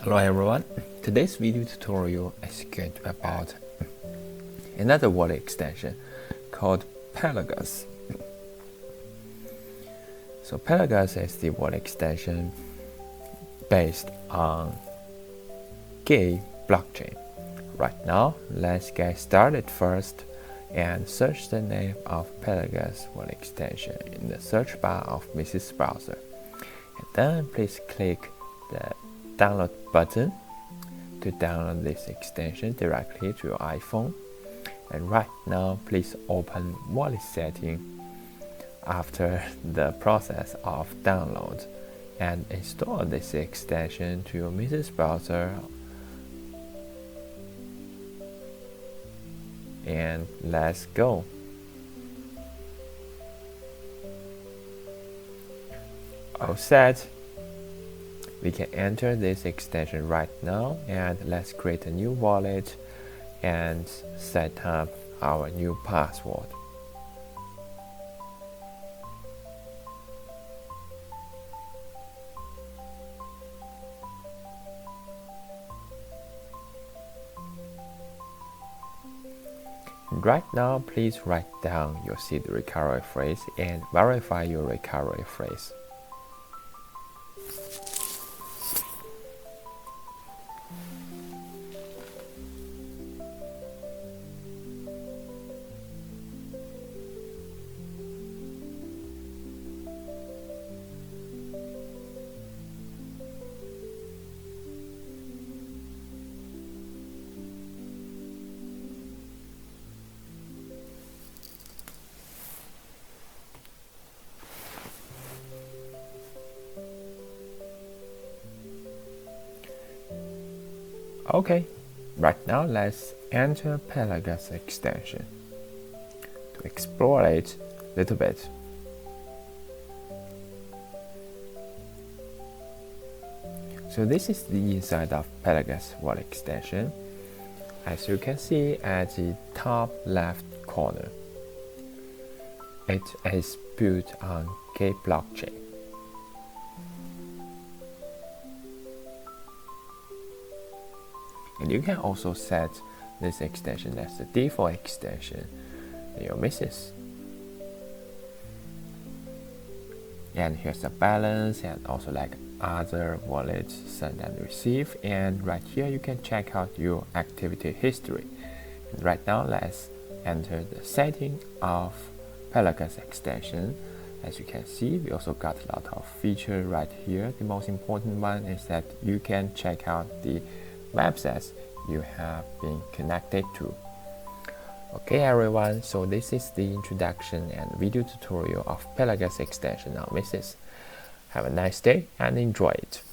Hello everyone, today's video tutorial is going to be about another wallet extension called Pelagus. So Pelagus is the wallet extension based on Quai blockchain. Right now, let's get started first and search the name of Pelagus Wallet Extension in the search bar of Mrs. Browser. And then please click the download button to download this extension directly to your iPhone. And right now, please open wallet setting after the process of download and install this extension to your Mrs. Browser. And let's go. All set. We can enter this extension right now, and let's create a new wallet and set up our new password. Right now, please write down your seed recovery phrase and verify your recovery phrase. Okay, right now let's enter Pelagus extension to explore it a little bit. So this is the inside of Pelagus Wallet Extension. As you can see at the top left corner, it is built on Quai blockchain. And you can also set this extension as the default extension in your misses. And here's the balance and also like other wallets send and receive. And right here you can check out your activity history. And right now let's enter the setting of Pelagus extension. As you can see, we also got a lot of features right here. The most important one is that you can check out the websites you have been connected to. Okay everyone, so this is the introduction and video tutorial of Pelagus extension on Misses. Have a nice day and enjoy it.